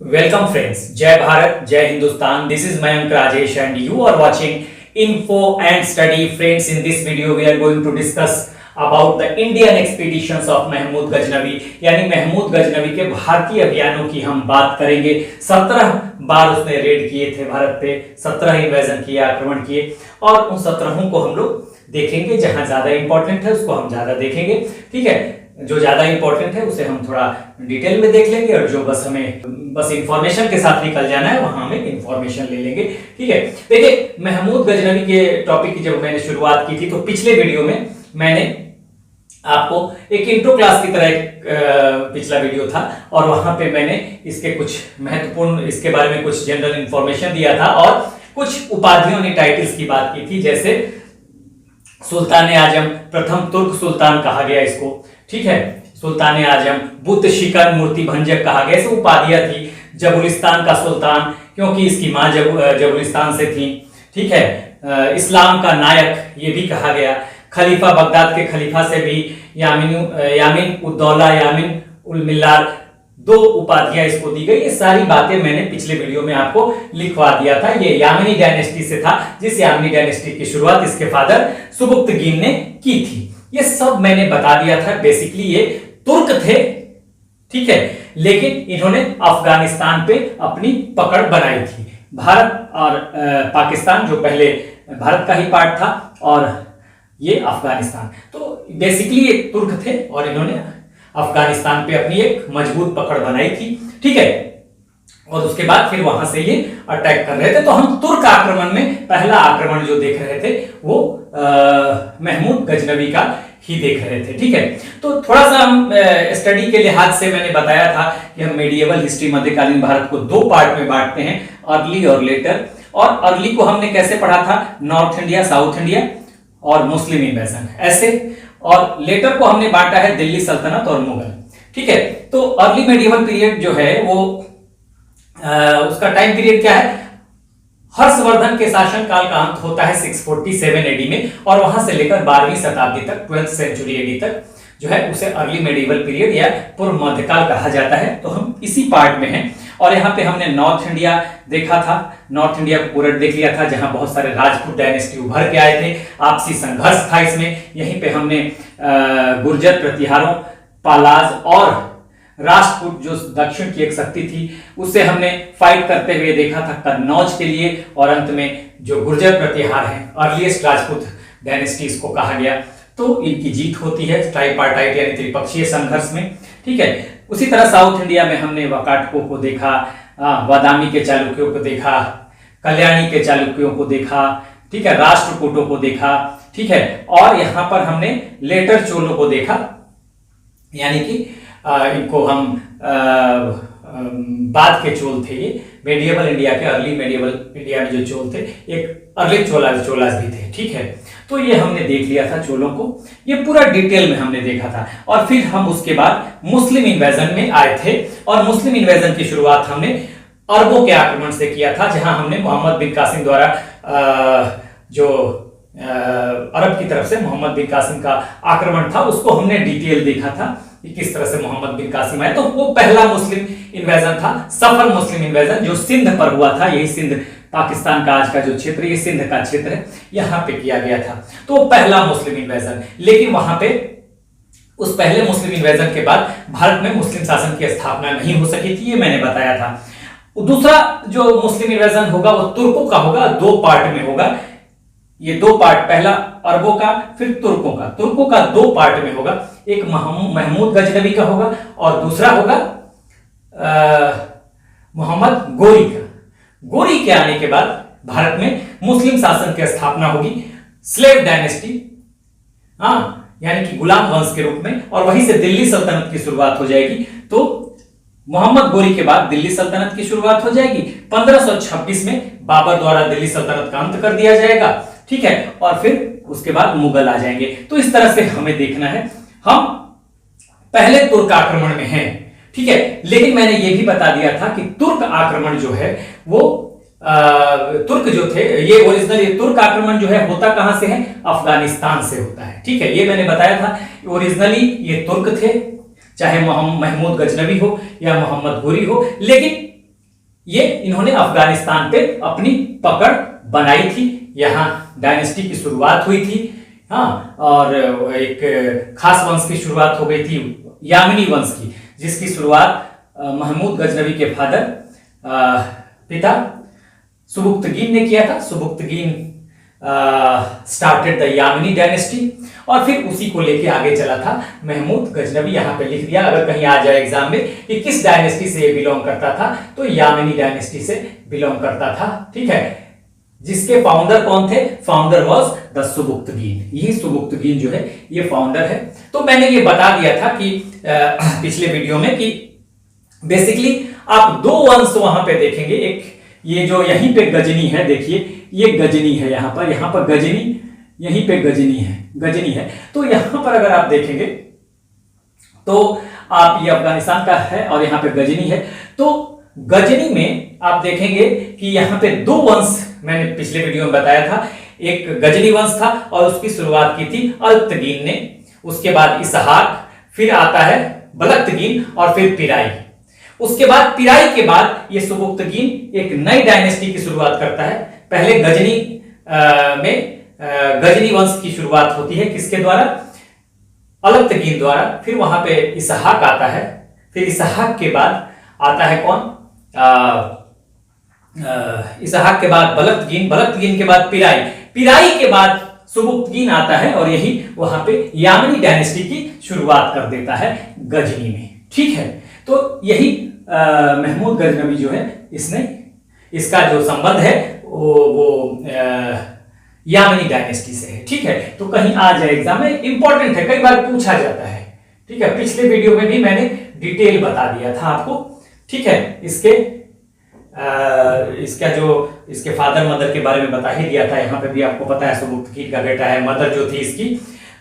Welcome friends, Jai Bharat, Jai Hindustan. This is Mayank Rajesh and you are watching Info and Study. Friends, in this video we are going to discuss about the Indian expeditions of Mahmood Ghaznavi, यानी महमूद गजनवी के भारतीय अभियानों की हम बात करेंगे। 17 बार उसने red किए थे भारत पे, 17 इन्वेजन किए, आक्रमण किए और उन 17 को हम लोग देखेंगे। जहां ज्यादा इंपॉर्टेंट है उसको हम ज्यादा देखेंगे, ठीक है। जो ज्यादा इंपॉर्टेंट है उसे हम थोड़ा डिटेल में देख लेंगे और जो बस इंफॉर्मेशन के साथ निकल जाना है वहां हमें इंफॉर्मेशन ले लेंगे, ठीक है। देखिए, महमूद गजनवी के टॉपिक की जब मैंने शुरुआत की थी तो पिछले वीडियो में मैंने आपको एक इंट्रो क्लास की तरह एक पिछला वीडियो था और वहां पे मैंने इसके कुछ महत्वपूर्ण, इसके बारे में कुछ जनरल इंफॉर्मेशन दिया था और कुछ उपाधियों ने, टाइटल्स की बात की थी। जैसे सुल्तान आजम, प्रथम तुर्क सुल्तान कहा गया इसको, ठीक है। सुल्तान आजम, बुद्ध शिखर मूर्ति भंजक कहा गया, ऐसी उपाधियां थी। जबुलिस्तान का सुल्तान, क्योंकि इसकी मां जबुलिस्तान से थी, ठीक है। इस्लाम का नायक ये भी कहा गया। खलीफा, बगदाद के खलीफा से भी यामिन उद्दौला, यामिन उल मिल्लार, 2 उपाधियां इसको दी गई। ये सारी बातें मैंने पिछले वीडियो में आपको लिखवा दिया था। ये यामिनी डायनेस्टी से था, जिस यामिनी डायनेस्टी की शुरुआत इसके फादर सुबुक्तगीन ने की थी। ये सब मैंने बता दिया था। बेसिकली ये तुर्क थे, ठीक है, लेकिन इन्होंने अफगानिस्तान पे अपनी पकड़ बनाई थी। भारत और पाकिस्तान, जो पहले भारत का ही पार्ट था, और ये अफगानिस्तान, तो बेसिकली ये तुर्क थे और इन्होंने अफगानिस्तान पे अपनी एक मजबूत पकड़ बनाई थी, ठीक है। और उसके बाद फिर वहां से ये अटैक कर रहे थे। तो हम तुर्क आक्रमण में पहला आक्रमण जो देख रहे थे वो महमूद गजनवी का ही देख रहे थे, ठीक है। तो थोड़ा सा हम स्टडी के लिहाज से मैंने बताया था कि हम मेडिएवल हिस्ट्री, मध्यकालीन भारत को 2 पार्ट में बांटते हैं, अर्ली और लेटर। और अर्ली को हमने कैसे पढ़ा था, नॉर्थ इंडिया, साउथ इंडिया और मुस्लिम इन्वेजन, ऐसे। और लेटर को हमने बांटा है दिल्ली सल्तनत और मुगल, ठीक है। तो अर्ली मेडिएवल पीरियड जो है वो उसका टाइम पीरियड क्या है, हर्षवर्धन के शासनकाल का अंत होता है 647 एडी में और वहां से लेकर 12वीं शताब्दी तक, 12th सेंचुरी एडी तक जो है उसे अर्ली मेडिएवल पीरियड या पूर्व मध्यकाल कहा जाता है। तो हम इसी पार्ट में हैं और यहाँ पे हमने नॉर्थ इंडिया देखा था, नॉर्थ इंडिया को पूरा देख लिया था, जहां बहुत सारे राजपूत डायनेस्टी उभर के आए थे, आपसी संघर्ष था इसमें। यहीं पे हमने गुर्जर प्रतिहारों, पालाज और राष्ट्रकूट, जो दक्षिण की एक शक्ति थी, उससे हमने फाइट करते हुए देखा था कन्नौज के लिए। और अंत में जो गुर्जर प्रतिहार है, अर्लीस्ट राजपूत डायनेस्टी इसको कहा गया, तो इनकी जीत होती है ट्राइपार्टाइट यानी त्रिपक्षीय संघर्ष में, ठीक है। उसी तरह साउथ इंडिया में हमने वाकाटकों को देखा, बादामी के चालुक्यों को देखा, कल्याणी के चालुक्यों को देखा, ठीक है, राष्ट्रकूटों को देखा, ठीक है। और यहां पर हमने लेटर चोलों को देखा, यानी कि इनको हम बाद के चोल थे। ये मेडिएवल इंडिया के, अर्ली मेडिएवल इंडिया में जो चोल थे, एक अर्ली चोलास भी थे, ठीक है। तो ये हमने देख लिया था चोलों को, ये पूरा डिटेल में हमने देखा था। और फिर हम उसके बाद मुस्लिम इन्वेजन में आए थे और मुस्लिम इन्वेजन की शुरुआत हमने अरबों के आक्रमण से किया था, जहां हमने मोहम्मद बिन कासिम द्वारा जो अरब की तरफ से मोहम्मद बिन कासिम का आक्रमण था उसको हमने डिटेल देखा था कि किस तरह से मोहम्मद बिन कासिम आए। तो वो पहला मुस्लिम इन्वेजन था, सफल मुस्लिम इन्वेजन, जो सिंध पर हुआ था। यही सिंध, पाकिस्तान का आज का जो क्षेत्र, ये सिंध का क्षेत्र है, यहां पे किया गया था। तो पहला मुस्लिम इन्वेजन, लेकिन वहां पे उस पहले मुस्लिम इन्वेजन के बाद भारत में मुस्लिम शासन की स्थापना नहीं हो सकी थी, ये मैंने बताया था। दूसरा जो मुस्लिम इन्वेजन होगा वो तुर्कों का होगा, 2 पार्ट में होगा। ये 2 पार्ट, पहला अरबों का, फिर तुर्कों का। तुर्कों का 2 पार्ट में होगा, एक महमूद गजनवी का होगा और दूसरा होगा मोहम्मद गोरी का। गोरी के आने के बाद भारत में मुस्लिम शासन की स्थापना होगी, स्लेव डायनेस्टी, हाँ, यानी कि गुलाम वंश के रूप में, और वहीं से दिल्ली सल्तनत की शुरुआत हो जाएगी। तो मोहम्मद गोरी के बाद दिल्ली सल्तनत की शुरुआत हो जाएगी। 1526 में बाबर द्वारा दिल्ली सल्तनत का अंत कर दिया जाएगा, ठीक है। और फिर उसके बाद मुगल आ जाएंगे। तो इस तरह से हमें देखना है। हम पहले तुर्क आक्रमण में हैं, ठीक है, लेकिन मैंने यह भी बता दिया था कि तुर्क आक्रमण जो है वो तुर्क जो थे, ये ओरिजिनल, ये तुर्क आक्रमण जो है होता कहां से है, अफगानिस्तान से होता है, ठीक है। ये मैंने बताया था, ओरिजिनली ये तुर्क थे, चाहे महमूद गजनवी हो या मोहम्मद गोरी हो, लेकिन ये इन्होंने अफगानिस्तान पे अपनी पकड़ बनाई थी, यहाँ डायनेस्टी की शुरुआत हुई थी। हाँ, और एक खास वंश की शुरुआत हो गई थी, यामिनी वंश की, जिसकी शुरुआत महमूद गजनवी के फादर पिता सुबुक्तगीन ने किया था। Subuktigin started the Yamini dynasty, और फिर उसी को लेके आगे चला था महमूद गजनवी। यहाँ पे लिख दिया, अगर कहीं आ जाए एग्जाम में कि किस डायनेस्टी से ये बिलोंग करता था, तो यामिनी डायनेस्टी से बिलोंग करता था। ठीक है, जिसके फाउंडर कौन थे? Founder was the Subuktigin. यही सुबुक्तगीन जो है ये फाउंडर है। तो मैंने ये बता दिया था कि पिछले वीडियो में कि बेसिकली आप दो वंश वहां पे देखेंगे। एक ये जो यहीं पे गजनी है, देखिए ये गजनी है, यहाँ पर गजनी, यहीं पे गजनी है। तो यहां पर अगर आप देखेंगे तो आप, ये अफगानिस्तान का है और यहाँ पे गजनी है। तो गजनी में आप देखेंगे कि यहाँ पे दो वंश मैंने पिछले वीडियो में बताया था। एक गजनी वंश था और उसकी शुरुआत की थी अल्तगीन ने, उसके बाद इसहाक, फिर आता है बलक्तगीन और फिर पिराई। उसके बाद पिराई के बाद ये सुबुक्तगीन एक नई डायनेस्टी की शुरुआत करता है। पहले गजनी में गजनी वंश की शुरुआत होती है, किसके द्वारा? अलक्तगीन द्वारा। फिर वहां पे इसहाक आता है, फिर इसहाक के बाद आता है कौन? इसहाक के बाद बलक्तगीन के बाद पिराई के बाद सुबुक्तगीन आता है, और यही वहां पे यामिनी डायनेस्टी की शुरुआत कर देता है गजनी में। ठीक है, तो यही महमूद गजनवी जो है, इसने, इसका जो संबंध है वो यामिनी डायनेस्टी से है। ठीक है, तो कहीं आ जाए एग्जाम में, इंपॉर्टेंट है, कई बार पूछा जाता है। ठीक है, पिछले वीडियो में भी मैंने डिटेल बता दिया था आपको। ठीक है, इसका जो इसके फादर मदर के बारे में बता ही दिया था। यहाँ पे भी आपको पता है सुबुक्तगीन का बेटा है। मदर जो थी इसकी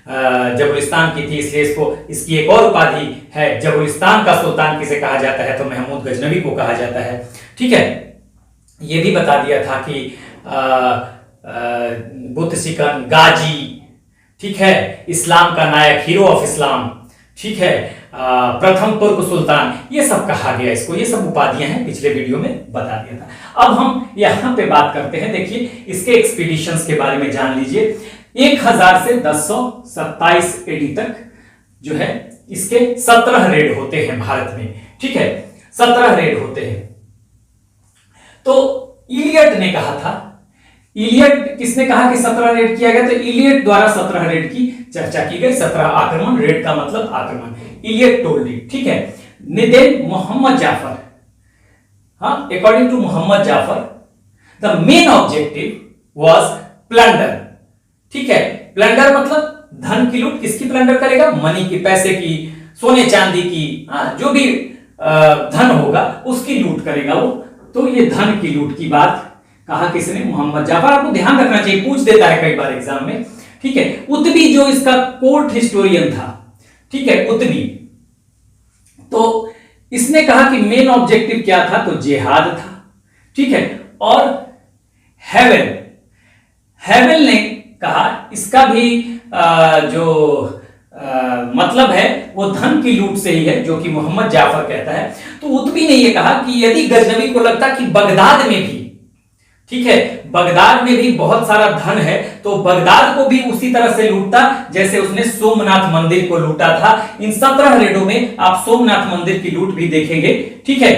जबुलिस्तान की थी, इसलिए इसकी एक और उपाधि है, जबुलिस्तान का सुल्तान किसे कहा जाता है? तो महमूद गजनवी को कहा जाता है। ठीक है, ये भी बता दिया था कि बुत शिकन, गाजी, ठीक है, इस्लाम का नायक, हीरो ऑफ इस्लाम, ठीक है, प्रथम तुर्क सुल्तान, ये सब कहा गया इसको। ये सब उपाधियां हैं, पिछले वीडियो में बता दिया था। अब हम यहां पे बात करते हैं। देखिए, इसके एक्सपीडिशंस के बारे में जान लीजिए। 1000 से 1027 एडी तक जो है इसके 17 रेड होते हैं भारत में। ठीक है, 17 रेड होते हैं। तो इलियट ने कहा था, इलियट किसने कहा कि 17 रेड किया गया? तो इलियट द्वारा 17 रेड की चर्चा की गई। 17 आक्रमण, रेड का मतलब आक्रमण, इलियट टोल्ड इट। ठीक है, देन मोहम्मद जाफर, हाँ, according to Mohammad Jafar, the main objective was plunder. ठीक है, प्लंडर मतलब धन की लूट। किसकी प्लंडर करेगा? मनी की, पैसे की, सोने चांदी की, जो भी धन होगा उसकी लूट करेगा वो। तो ये धन की लूट की बात कहा किसने? मोहम्मद जाफर। आपको ध्यान रखना चाहिए, पूछ देता है कई बार एग्जाम में। ठीक है, उतबी जो इसका कोर्ट हिस्टोरियन था, ठीक है, उतबी, तो इसने कहा कि मेन ऑब्जेक्टिव क्या था? तो जिहाद था। ठीक है, और हेवेल ने कहा इसका भी जो मतलब है वो धन की लूट से ही है, जो कि मोहम्मद जाफर कहता है। तो उतबी ने यह कहा कि यदि गजनवी को लगता कि बगदाद में भी, ठीक है, बगदाद में भी बहुत सारा धन है, तो बगदाद को भी उसी तरह से लूटता जैसे उसने सोमनाथ मंदिर को लूटा था। इन 17 रेडों में आप सोमनाथ मंदिर की लूट भी देखेंगे। ठीक है,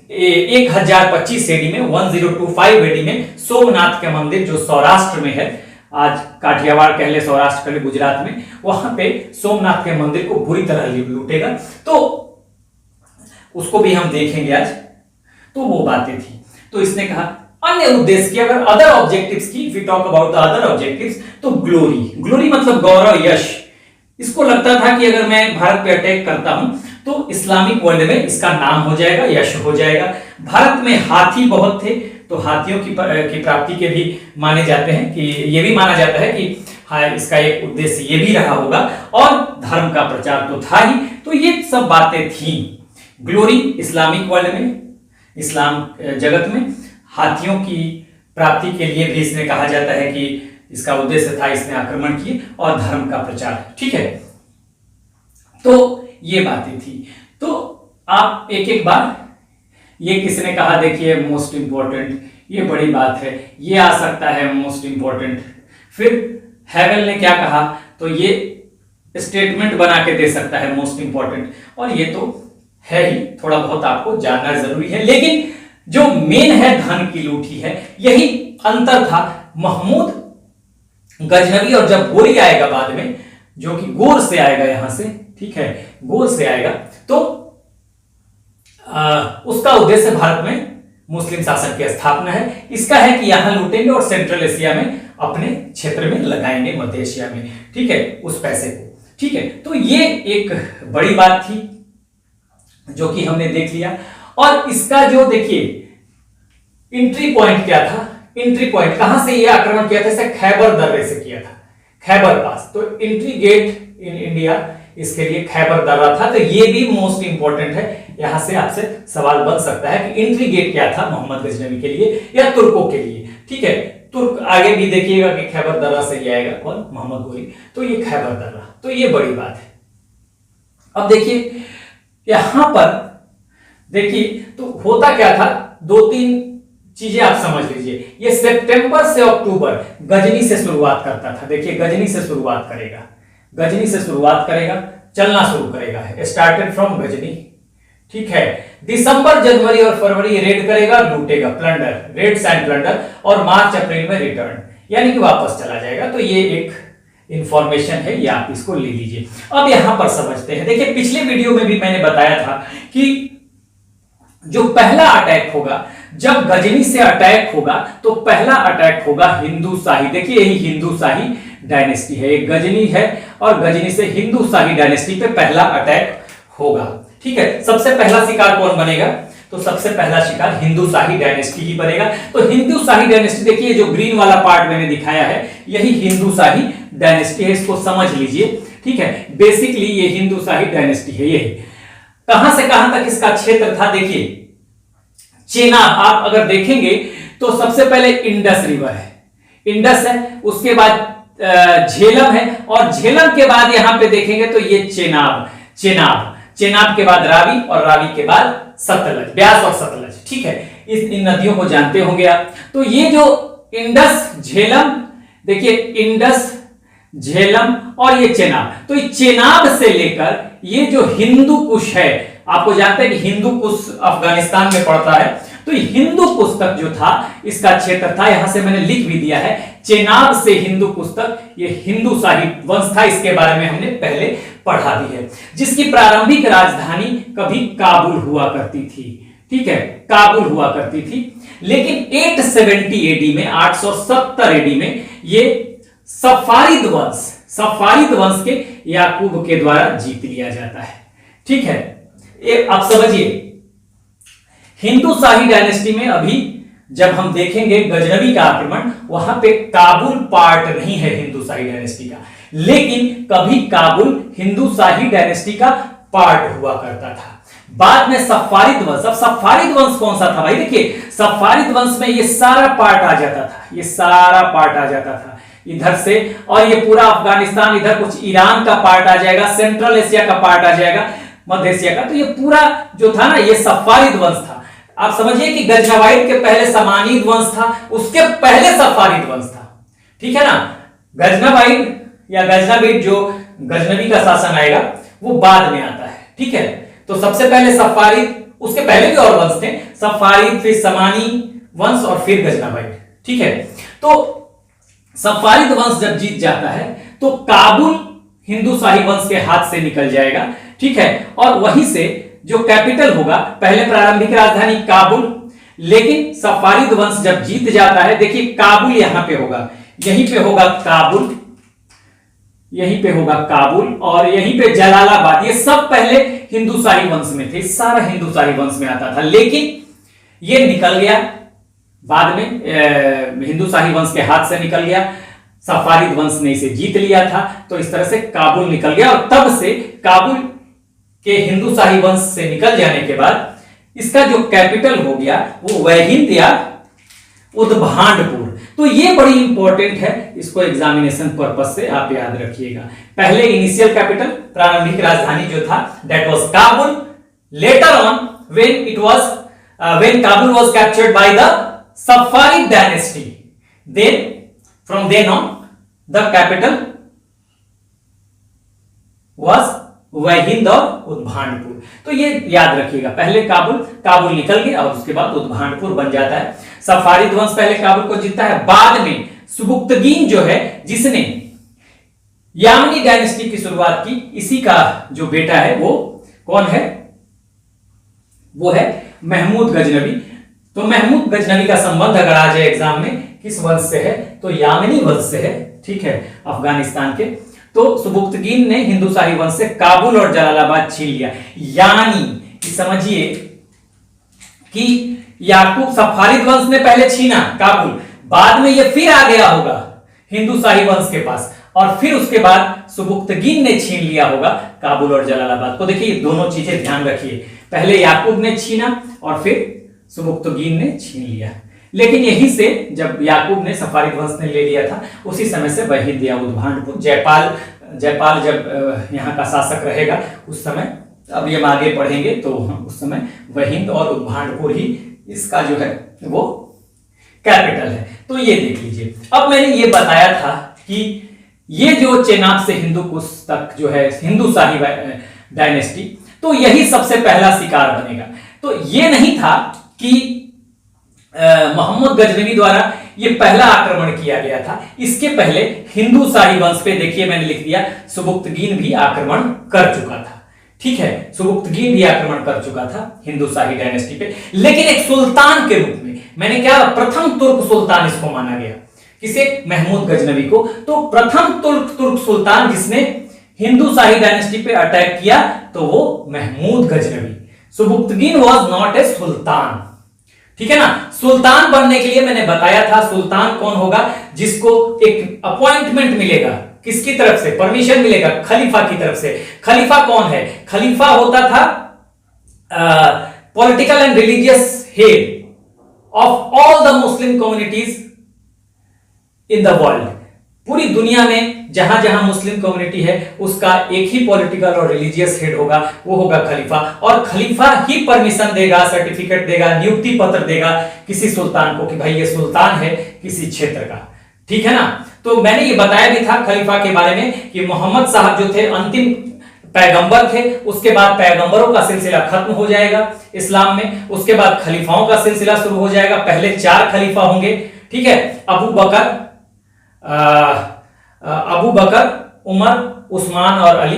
1025 एडी में, 1025 एडी में सोमनाथ के मंदिर जो सौराष्ट्र में है, आज काठियावाड़ कह ले, सौराष्ट्र कह ले, गुजरात में, वहां पे सोमनाथ के मंदिर को बुरी तरह लूटेगा। तो उसको भी हम देखेंगे आज। तो वो बातें थी। तो इसने कहा अन्य उद्देश्य की, अगर अदर ऑब्जेक्टिव्स की, if we talk about the other objectives, तो ग्लोरी मतलब गौरव, यश। इसको लगता था कि अगर मैं भारत पे अटैक करता हूं तो इस्लामिक वर्ल्ड में इसका नाम हो जाएगा, यश हो जाएगा। भारत में हाथी बहुत थे, तो हाथियों की प्राप्ति के भी माने जाते हैं कि ये भी माना जाता है कि हाँ, इसका एक उद्देश्य ये भी रहा होगा, और धर्म का प्रचार तो था ही। तो ये सब बातें थी। ग्लोरी इस्लामिक वर्ल्ड में, इस्लाम जगत में, हाथियों की प्राप्ति के लिए भी इसने कहा जाता है कि इसका उद्देश्य था, इसने आक्रमण किए, और धर्म का प्रचार। ठीक है, तो ये बातें थी। तो आप एक एक बार ये किसने कहा, देखिए मोस्ट इंपॉर्टेंट, ये बड़ी बात है, ये आ सकता है मोस्ट इंपॉर्टेंट। फिर हेगल ने क्या कहा, तो ये स्टेटमेंट बना के दे सकता है मोस्ट इंपॉर्टेंट, और ये तो है ही, थोड़ा बहुत आपको जानना जरूरी है। लेकिन जो मेन है धन की लूट ही है, यही अंतर था महमूद गजनवी और जब गोरी आएगा बाद में, जो कि गोर से आएगा यहां से, ठीक है, गोर से आएगा, तो उसका उद्देश्य भारत में मुस्लिम शासन की स्थापना है। इसका है कि यहां लूटेंगे और सेंट्रल एशिया में अपने क्षेत्र में लगाएंगे, मध्य एशिया में, ठीक है, उस पैसे को, ठीक है। तो ये एक बड़ी बात थी जो कि हमने देख लिया। और इसका जो देखिए एंट्री पॉइंट क्या था, एंट्री पॉइंट कहां से ये आक्रमण किया था, इसे खैबर दर्रे से किया था, खैबर पास। तो एंट्री गेट इन इंडिया इसके लिए खैबर दर्रा था। तो ये भी मोस्ट इंपॉर्टेंट है, यहां से आपसे सवाल बन सकता है कि एंट्री गेट क्या था मोहम्मद गजनवी के लिए या तुर्कों के लिए, ठीक है। तुर्क आगे भी देखिएगा कि खैबर दर्रा से ही आएगा, कौन, मोहम्मद गोरी, तो ये खैबर दर्रा, तो ये बड़ी बात है। अब देखिए यहां पर देखिए तो होता क्या था, दो तीन चीजें आप समझ लीजिए। ये सितंबर से अक्टूबर गजनी से शुरुआत करता था, देखिए गजनी से शुरुआत करेगा, गजनी से शुरुआत करेगा, चलना शुरू करेगा, स्टार्टेड फ्रॉम गजनी, ठीक है। दिसंबर, जनवरी और फरवरी रेड करेगा, लूटेगा, प्लंडर, रेड्स एंड प्लंडर, और मार्च अप्रैल में रिटर्न, यानी कि वापस चला जाएगा। तो ये एक इंफॉर्मेशन है, ये आप इसको ले लीजिए। अब यहां पर समझते हैं, देखिए पिछले वीडियो में भी मैंने बताया था कि जो पहला अटैक होगा, जब गजनी से अटैक होगा तो पहला अटैक होगा हिंदू शाही, देखिए यही हिंदू शाही डायनेस्टी है, एक गजनी है और गजनी से हिंदू शाही डायनेस्टी पे पहला अटैक होगा, ठीक है। सबसे पहला शिकार कौन बनेगा, तो सबसे पहला शिकार हिंदू शाही डायनेस्टी ही बनेगा। तो हिंदू शाही डायनेस्टी, देखिए जो ग्रीन वाला पार्ट मैंने दिखाया है, यही हिंदू शाही डायनेस्टी है, इसको समझ लीजिए, ठीक है। बेसिकली ये हिंदू शाही डायनेस्टी है, यही कहां से कहां तक इसका क्षेत्र था, देखिए चेनाब, आप अगर देखेंगे तो सबसे पहले इंडस रिवर है, इंडस है, उसके बाद झेलम है, और झेलम के बाद यहां पे देखेंगे तो ये चेनाब, चेनाब, चेनाब के बाद रावी, और रावी के बाद सतलज, ब्यास और सतलज, ठीक है। इन नदियों को जानते होंगे आप। तो ये जो इंडस, झेलम, देखिए इंडस, झेलम और ये चेनाब, तो ये चेनाब से लेकर ये जो हिंदू कुश है, आपको जानते हैं कि हिंदू कुश अफगानिस्तान में पड़ता है, तो हिंदू कुश तक जो था इसका क्षेत्र था, यहां से मैंने लिख भी दिया है, चेनाब से हिंदू कुश तक ये हिंदू शाही वंश था। इसके बारे में हमने पहले पढ़ा भी है, जिसकी प्रारंभिक राजधानी कभी काबुल हुआ करती थी, ठीक है, काबुल हुआ करती थी। लेकिन 870 एडी में, 870 एडी में ये सफारिद वंश, सफारिद वंश के याकूब के द्वारा जीत लिया जाता है, ठीक है। आप समझिए हिंदू शाही डायनेस्टी में अभी जब हम देखेंगे गजनवी का आक्रमण, वहां पे काबुल पार्ट नहीं है हिंदू शाही डायनेस्टी का, लेकिन कभी काबुल हिंदू शाही डायनेस्टी का पार्ट हुआ करता था। बाद में सफारिद वंश, अब सफारिद वंश कौन सा था भाई, देखिए सफारिद वंश में ये सारा पार्ट आ जाता था, ये सारा पार्ट आ जाता था इधर से, और ये पूरा अफगानिस्तान, इधर कुछ ईरान का पार्ट आ जाएगा, सेंट्रल एशिया का पार्ट आ जाएगा, मध्य एशिया का। तो ये पूरा जो था ना, ये सफारिद वंश था। आप समझिए कि गजनवाइद के पहले समानीद वंश था, उसके पहले सफारिद वंश था, ठीक है ना। गजनवाइद या गजनवीद, जो गजनवी का शासन आएगा वो बाद में आता है, ठीक है। तो सबसे पहले सफारिद, उसके पहले भी और वंश थे, सफारिद, फिर समानी वंश और फिर गजनवाइद, ठीक है। तो सफारिद वंश जब जीत जाता है तो काबुल हिंदू शाही वंश के हाथ से निकल जाएगा, ठीक है। और वहीं से जो कैपिटल होगा, पहले प्रारंभिक राजधानी काबुल, लेकिन सफारिद वंश जब जीत जाता है, देखिए काबुल यहां पे होगा, यहीं पे होगा काबुल, यहीं पे होगा काबुल, और यहीं पे जलालाबाद, ये सब पहले हिंदू शाही वंश में थे, सारा हिंदू शाही वंश में आता था। लेकिन ये निकल गया बाद में, हिंदू शाही वंश के हाथ से निकल गया, सफारिद वंश ने इसे जीत लिया था, तो इस तरह से काबुल निकल गया। और तब से काबुल के हिंदू शाही वंश से निकल जाने के बाद इसका जो कैपिटल हो गया वो वैहिंद या उद्भांडपुर। तो ये बड़ी इंपॉर्टेंट है, इसको एग्जामिनेशन पर्पस से आप याद रखिएगा। पहले इनिशियल कैपिटल, प्रारंभिक राजधानी जो था, that was Kabul. Later on when it was when Kabul was captured by the Safarid dynasty, then from then on the capital was वहिंद और उद्भांडपुर। तो ये याद रखिएगा, पहले काबुल निकल गया और उसके बाद उद्भांडपुर बन जाता है। सफारिद वंश पहले काबुल को जीतता है, बाद में सुबुक्तगीन जो है जिसने यामनी डायनेस्टी की शुरुआत की, इसी का जो बेटा है वो कौन है, वो है महमूद गजनवी। तो महमूद गजनवी का संबंध अगर आ जाए एग्जाम में किस वंश से है, तो यामनी वंश से है, ठीक है, अफगानिस्तान के। तो सुबुक्तगीन ने हिंदू शाही वंश से काबुल और जलालाबाद छीन लिया, यानी समझिए कि याकूब सफारिद वंश ने पहले छीना काबुल, बाद में ये फिर आ गया होगा हिंदू शाही वंश के पास, और फिर उसके बाद सुबुक्तगीन ने छीन लिया होगा काबुल और जलालाबाद को। देखिए दोनों चीजें ध्यान रखिए, पहले याकूब ने छीना और फिर सुबुक्तगीन ने छीन लिया। लेकिन यहीं से जब याकूब ने सफारिद वंश ने ले लिया था, उसी समय से वहिंद या उद्भांडपुर, जयपाल जब यहाँ का शासक रहेगा उस समय, अब ये हम आगे पढ़ेंगे तो उस समय वहिंद और उद्भांडपुर ही इसका जो है वो कैपिटल है। तो ये देख लीजिए, अब मैंने ये बताया था कि ये जो चेनाब से हिंदू कुश तक जो है हिंदू शाही डायनेस्टी, तो यही सबसे पहला शिकार बनेगा। तो ये नहीं था कि मोहम्मद गजनवी द्वारा ये पहला आक्रमण किया गया था, इसके पहले हिंदू शाही वंश पे देखिए मैंने लिख दिया सुबुक्तगीन भी आक्रमण कर चुका था, ठीक है, सुबुक्तगीन भी आक्रमण कर चुका था हिंदू शाही डायनेस्टी पे, लेकिन एक सुल्तान के रूप में। मैंने क्या, प्रथम तुर्क सुल्तान इसको माना गया, किसे, महमूद गजनवी को। तो प्रथम तुर्क सुल्तान जिसने हिंदू शाही डायनेस्टी पे अटैक किया तो वो Mahmud Ghaznavi. Sabuktigin was not a sultan, ठीक है ना। सुल्तान बनने के लिए मैंने बताया था सुल्तान कौन होगा, जिसको एक अपॉइंटमेंट मिलेगा, किसकी तरफ से, परमिशन मिलेगा, खलीफा की तरफ से। खलीफा कौन है, खलीफा होता था political and religious head of all the Muslim communities in the world. पूरी दुनिया में जहां जहां मुस्लिम कम्युनिटी है उसका एक ही पॉलिटिकल और रिलीजियस हेड होगा, वो होगा खलीफा, और खलीफा ही परमिशन देगा, सर्टिफिकेट देगा, नियुक्ति पत्र देगा किसी सुल्तान को कि भाई ये सुल्तान है किसी क्षेत्र का, ठीक है ना। तो मैंने ये बताया भी था खलीफा के बारे में कि मोहम्मद साहब जो थे अंतिम पैगंबर थे, उसके बाद पैगंबरों का सिलसिला खत्म हो जाएगा इस्लाम में, उसके बाद खलीफाओं का सिलसिला शुरू हो जाएगा। पहले 4 खलीफा होंगे, ठीक है, अबू बकर, उमर, उस्मान और अली।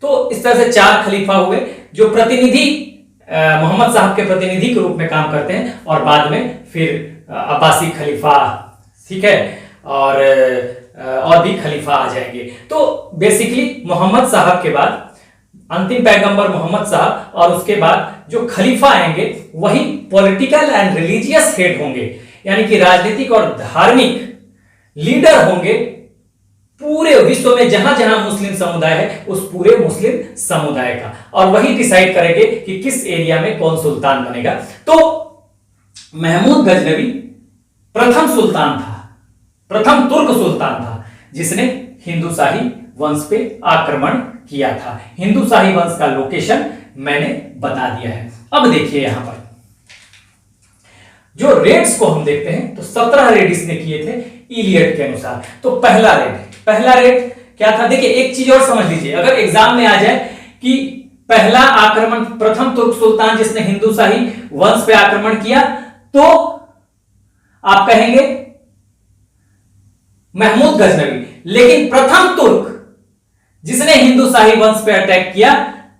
तो इस तरह से 4 खलीफा हुए जो प्रतिनिधि मोहम्मद साहब के प्रतिनिधि के रूप में काम करते हैं, और बाद में फिर अब्बासी खलीफा, ठीक है, और भी खलीफा आ जाएंगे। तो बेसिकली मोहम्मद साहब के बाद अंतिम पैगंबर मोहम्मद साहब, और उसके बाद जो खलीफा आएंगे वही पॉलिटिकल एंड रिलीजियस हेड होंगे, यानी कि राजनीतिक और धार्मिक लीडर होंगे पूरे विश्व में जहां जहां मुस्लिम समुदाय है उस पूरे मुस्लिम समुदाय का, और वही डिसाइड करेंगे कि किस एरिया में कौन सुल्तान बनेगा। तो महमूद गजनवी प्रथम सुल्तान था, प्रथम तुर्क सुल्तान था जिसने हिंदू शाही वंश पे आक्रमण किया था। हिंदू शाही वंश का लोकेशन मैंने बता दिया है। अब देखिए यहां पर जो रेड्स को हम देखते हैं तो 17 रेड इसने किए थे इलियट के अनुसार। तो पहला रेड क्या था, देखिए एक चीज और समझ लीजिए, अगर एग्जाम में आ जाए कि पहला आक्रमण प्रथम तुर्क सुल्तान जिसने हिंदू शाही वंश पे आक्रमण किया, तो आप कहेंगे महमूद गजनवी, लेकिन प्रथम तुर्क जिसने हिंदू शाही वंश पे अटैक किया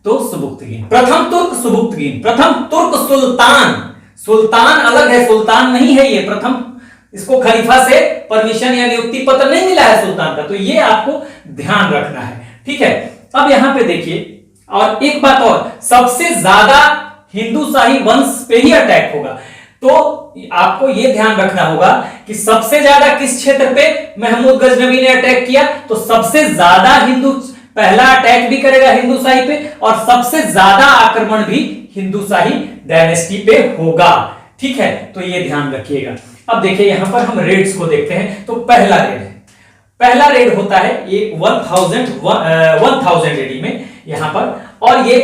तो सुबुक्तगीन। प्रथम तुर्क सुबुक्तगीन, प्रथम तुर्क सुल्तान अलग है, सुल्तान नहीं है ये प्रथम, इसको खलीफा से परमिशन या नियुक्ति पत्र नहीं मिला है सुल्तान का, तो ये आपको ध्यान रखना है, ठीक है। अब यहां पे देखिए, और एक बात और, सबसे ज्यादा हिंदू शाही वंश पे ही अटैक होगा, तो आपको यह ध्यान रखना होगा कि सबसे ज्यादा किस क्षेत्र पे महमूद गजनवी ने अटैक किया, तो सबसे ज्यादा पहला अटैक भी करेगा हिंदू शाही पे, और सबसे ज्यादा आक्रमण भी हिंदू शाही डायनेस्टी पे होगा, ठीक है। तो ये ध्यान रखिएगा। अब देखिए यहां पर हम रेड्स को देखते हैं। तो पहला रेड होता है ये 1000 एडी में यहां पर, और ये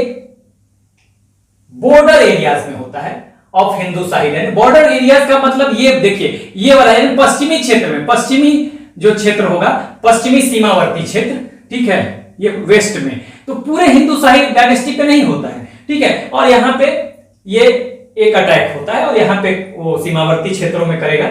बॉर्डर एरियाज में होता है, ऑफ हिंदुशाही। बॉर्डर एरियाज का मतलब ये देखिए, ये वाला है पश्चिमी क्षेत्र में, पश्चिमी जो क्षेत्र होगा, पश्चिमी सीमावर्ती क्षेत्र, ठीक है, ये वेस्ट में, तो पूरे हिंदुशाही डायनेस्टी पे नहीं होता है, ठीक है। और यहाँ पे ये एक अटैक होता है और यहाँ पे वो सीमावर्ती क्षेत्रों में करेगा,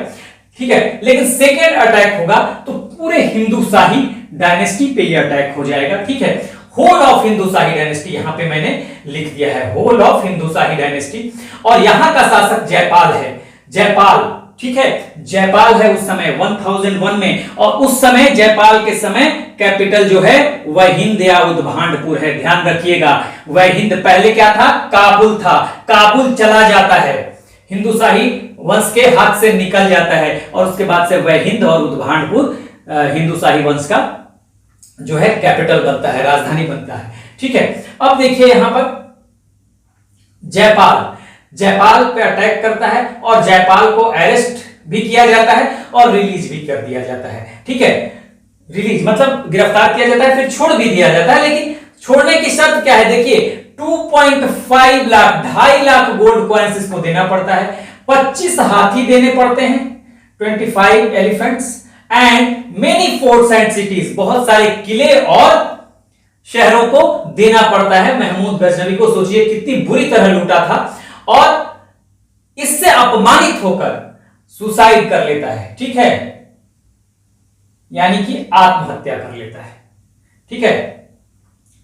ठीक है। लेकिन सेकेंड अटैक होगा तो पूरे हिंदुशाही डायनेस्टी पे ये अटैक हो जाएगा, ठीक है। होल ऑफ हिंदुशाही डायनेस्टी यहां पे मैंने लिख दिया है, होल ऑफ हिंदुशाही डायनेस्टी। और यहां का शासक जयपाल है, जयपाल, ठीक है, जयपाल है उस समय 1001 में। और उस समय जयपाल के समय कैपिटल जो है वह हिंद या उद्भांडपुर है, ध्यान रखिएगा। वह हिंद पहले क्या था, काबुल था, काबुल चला जाता है, हिंदुशाही वंश के हाथ से निकल जाता है और उसके बाद से वह हिंद और उद्भांडपुर हिंदुशाही वंश का जो है कैपिटल बनता है, राजधानी बनता है, ठीक है। अब देखिए यहां पर जयपाल, जयपाल पे अटैक करता है और जयपाल को अरेस्ट भी किया जाता है और रिलीज भी कर दिया जाता है, ठीक है। रिलीज मतलब गिरफ्तार किया जाता है, फिर छोड़ भी दिया जाता है, लेकिन छोड़ने की शर्त क्या है, देखिए 2.5 लाख, 2.5 लाख गोल्ड कॉइन्स इसको देना पड़ता है, 25 हाथी देने पड़ते हैं, 25 elephants and many forts and cities, बहुत सारे किले और शहरों को देना पड़ता है। महमूद गजनवी को सोचिए कितनी बुरी तरह लूटा था और इससे अपमानित होकर सुसाइड कर लेता है, ठीक है, यानी कि आत्महत्या कर लेता है, ठीक है।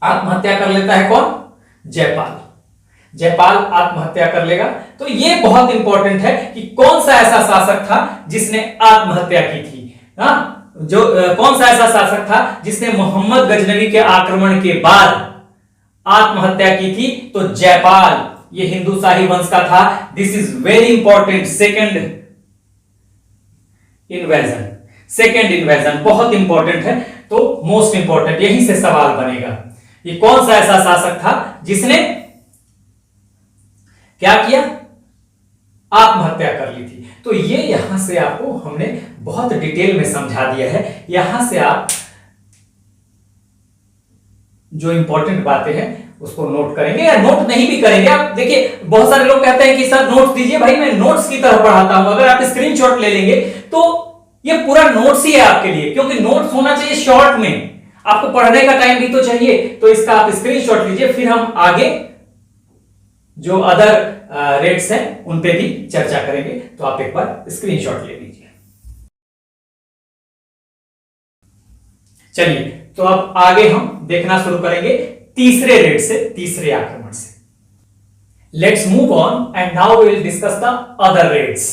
आत्महत्या कर लेता है कौन, जयपाल, जयपाल आत्महत्या कर लेगा। तो ये बहुत इंपॉर्टेंट है कि कौन सा ऐसा शासक था जिसने आत्महत्या की थी, हाँ, जो कौन सा ऐसा शासक था जिसने मोहम्मद गजनवी के आक्रमण के बाद आत्महत्या की थी, तो जयपाल, ये हिंदुशाही वंश का था। This is very important, second invasion, second invasion बहुत इंपॉर्टेंट है, तो मोस्ट इंपॉर्टेंट यहीं से सवाल बनेगा, ये कौन सा ऐसा शासक था जिसने क्या किया, आत्महत्या कर ली थी। तो ये यहां से आपको हमने बहुत डिटेल में समझा दिया है, यहां से आप जो इंपॉर्टेंट बातें हैं उसको नोट करेंगे या नोट नहीं भी करेंगे। आप देखिए बहुत सारे लोग कहते हैं कि सर नोट्स दीजिए, भाई मैं नोट्स की तरह पढ़ाता हूं, अगर आप स्क्रीनशॉट ले लेंगे तो ये पूरा नोट्स ही है आपके लिए, क्योंकि नोट्स होना चाहिए शॉर्ट में, आपको पढ़ने का टाइम भी तो चाहिए, तो इसका आप स्क्रीनशॉट लीजिए, फिर हम आगे जो अदर रेट्स हैं उन पे भी चर्चा करेंगे, तो आप एक बार स्क्रीनशॉट ले लीजिए। चलिए तो अब आगे हम देखना शुरू करेंगे तीसरे रेट से, तीसरे आक्रमण से। Let's move on and now we will discuss the other raids.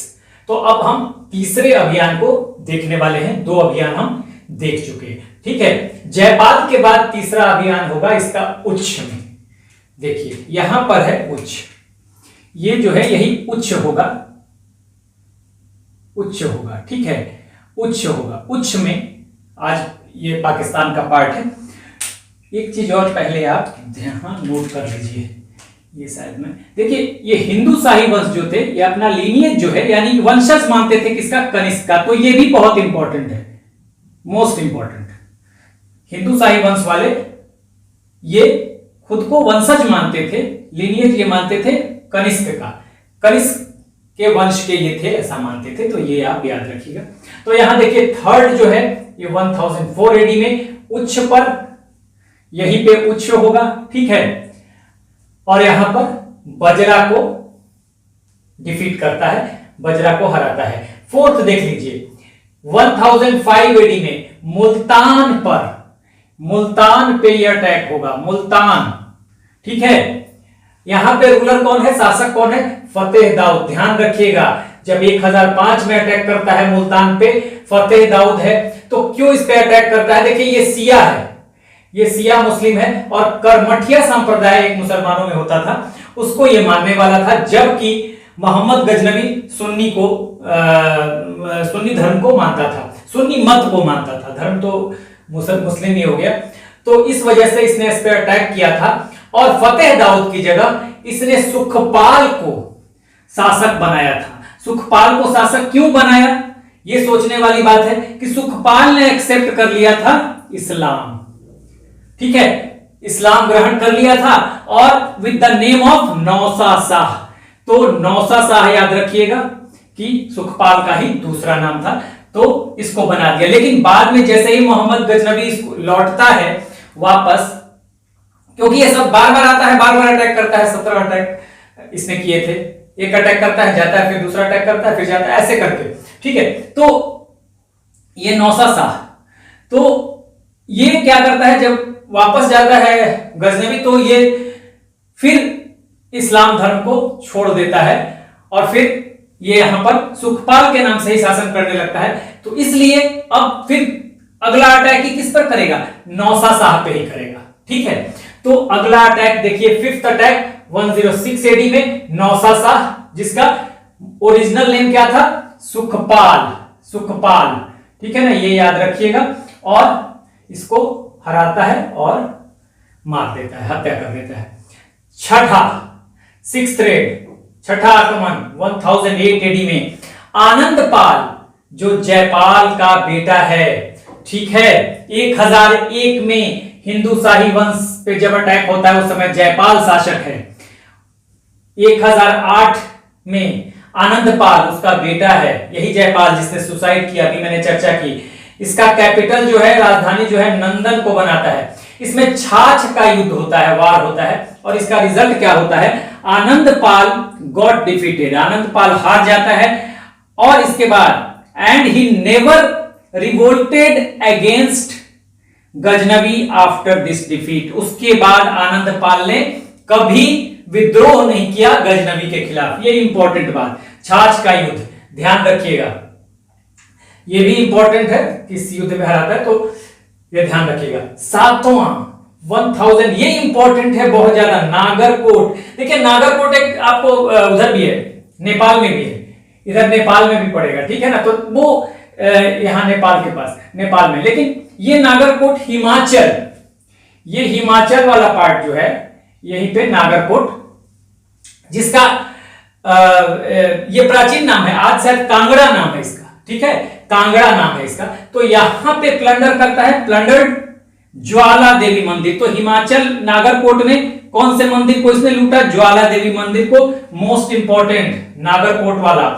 तो अब हम तीसरे अभियान को देखने वाले हैं, दो अभियान हम देख चुके हैं, ठीक है। जयपाल के बाद तीसरा अभियान होगा इसका उच्च में, देखिए यहां पर है उच्च, ये जो है यही उच्च होगा, उच्च होगा, ठीक है, उच्च होगा। उच्च में आज ये पाकिस्तान का पार्ट है। एक चीज और पहले आप ध्यान नोट कर लीजिए, ये शायद में देखिए, ये हिंदुशाही वंश जो थे ये अपना लीनियज जो है यानी वंशज मानते थे किसका, कनिष्क का, तो ये भी बहुत इंपॉर्टेंट है, मोस्ट इंपॉर्टेंट। हिंदुशाही वंश वाले ये खुद को वंशज मानते थे, लीनियज ये मानते थे कनिष्क का, कनिष्क के वंश के ये थे, ऐसा मानते थे, तो ये आप याद रखिएगा। तो यहां देखिए थर्ड जो है ये 1004 एडी में उच्च पर, यहीं पे उच्च होगा, ठीक है, और यहां पर बजरा को डिफीट करता है, बजरा को हराता है। फोर्थ देख लीजिए 1005 एडी में मुल्तान पर, मुल्तान पे यह अटैक होगा, मुल्तान, ठीक है। यहां पे रूलर कौन है, शासक कौन है, फतेह दाऊद। ध्यान रखिएगा जब 1005 में अटैक करता है मुल्तान पे, फतेह दाऊद है, तो क्यों इस पे अटैक करता है, देखिए ये सिया है, ये सिया मुस्लिम है और करमठिया संप्रदाय एक मुसलमानों में होता था, उसको ये मानने वाला था, जबकि मोहम्मद गजनवी सुन्नी को सुन्नी धर्म को मानता था, सुन्नी मत को मानता था, धर्म तो मुस्लिम ही हो गया। तो इस वजह से इसने इस पे अटैक किया था और फतेह दाऊद की जगह इसने सुखपाल को शासक बनाया था। सुखपाल को शासक क्यों बनाया, यह सोचने वाली बात है कि सुखपाल ने एक्सेप्ट कर लिया था इस्लाम, ठीक है, इस्लाम ग्रहण कर लिया था और with the name of Nausa Shah, तो नौसा शाह याद रखिएगा कि सुखपाल का ही दूसरा नाम था, तो इसको बना दिया। लेकिन बाद में जैसे ही मोहम्मद गजनवी लौटता है वापस, क्योंकि ये सब बार बार आता है, बार बार अटैक करता है, 17 अटैक इसने किए थे, एक अटैक करता है जाता है, फिर दूसरा अटैक करता है फिर जाता है, ऐसे करके, ठीक है। तो ये नौसा शाह, तो ये क्या करता है, जब वापस जाता है गजनवी तो ये फिर इस्लाम धर्म को छोड़ देता है और फिर ये यहां पर सुखपाल के नाम से ही शासन करने लगता है। तो इसलिए अब फिर अगला अटैक ही किस पर करेगा, नौसा शाह पे ही करेगा, ठीक है। तो अगला अटैक देखिए, 5th अटैक 106 एडी में नौसा शाह, जिसका ओरिजिनल नेम क्या था, सुखपाल, सुखपाल, ठीक है ना, ये याद रखिएगा। और इसको हराता है और मार देता है, हत्या कर देता है। छठा 6th रेड, छठा आक्रमण 1008 एडी में आनंदपाल, जो जयपाल का बेटा है, ठीक है। 1001 में हिंदू शाही वंश पे जब अटैक होता है उस समय जयपाल शासक है। 1008 में आनंदपाल उसका बेटा है, यही जयपाल जिसने सुसाइड किया, अभी मैंने चर्चा की। इसका कैपिटल जो है, राजधानी जो है, नंदन को बनाता है। इसमें छाछ का युद्ध होता है, वार होता है, और इसका रिजल्ट क्या होता है, आनंदपाल गॉट डिफीटेड, आनंदपाल हार जाता है। और इसके बाद and he never revolted against Ghaznavi after this defeat, उसके बाद आनंदपाल ने कभी विद्रोह नहीं किया गजनवी के खिलाफ। ये इंपॉर्टेंट बात, छाछ का युद्ध ध्यान रखिएगा, ये भी इंपॉर्टेंट है, किस युद्ध में हराता है, तो ये ध्यान रखिएगा। 7वां 1000, ये इंपॉर्टेंट है बहुत ज्यादा, नागरकोट। देखिए नागरकोट एक आपको उधर भी है, नेपाल में भी है, इधर नेपाल में भी पड़ेगा, ठीक है ना। तो वो यहां नेपाल के पास, नेपाल में, लेकिन ये नागरकोट हिमाचल, ये हिमाचल वाला पार्ट जो है, यहीं पे नागरकोट, जिसका ये प्राचीन नाम है, आज शायद कांगड़ा नाम है इसका, ठीक है, कांगड़ा नाम है इसका। तो यहां पे प्लंडर करता है, प्लंडर्ड ज्वाला देवी मंदिर। तो हिमाचल नागरकोट में कौन से मंदिर को इसने लूटा, ज्वाला देवी मंदिर को, मोस्ट इंपॉर्टेंट नागरकोट वाला।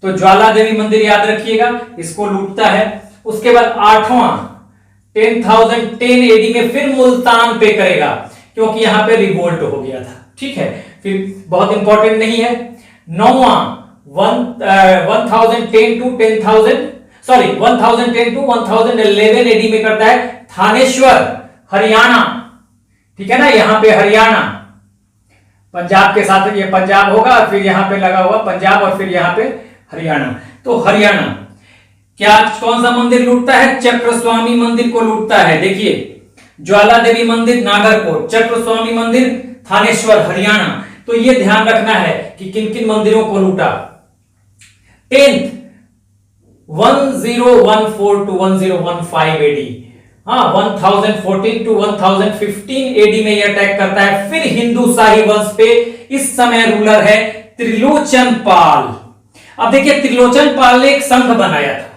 तो ज्वाला देवी मंदिर याद रखिएगा, इसको लूटता है। उसके बाद 8वां 1010 एडी में फिर मुल्तान पे करेगा, क्योंकि यहां पे रिवोल्ट हो गया था, ठीक है, फिर बहुत इंपॉर्टेंट नहीं है। 9वां 1010 टू 1011 एडी में करता है थानेश्वर, हरियाणा, ठीक है ना, यहां पे हरियाणा, पंजाब के साथ ये पंजाब होगा और फिर यहां पे लगा हुआ पंजाब और फिर यहां पे हरियाणा। तो हरियाणा क्या, कौन सा मंदिर लूटता है, चक्रस्वामी मंदिर को लूटता है। देखिए ज्वाला देवी मंदिर नागरकोट, चक्रस्वामी मंदिर थानेश्वर, हरियाणा। तो ये ध्यान रखना है कि किन किन मंदिरों को लूटा। 10th 1014 टू 1015 एडी, हाँ 1014 टू 1015 एडी में ये अटैक करता है फिर हिंदू शाही वंश पे। इस समय रूलर है त्रिलोचन पाल। अब देखिए त्रिलोचन पाल ने एक संघ बनाया था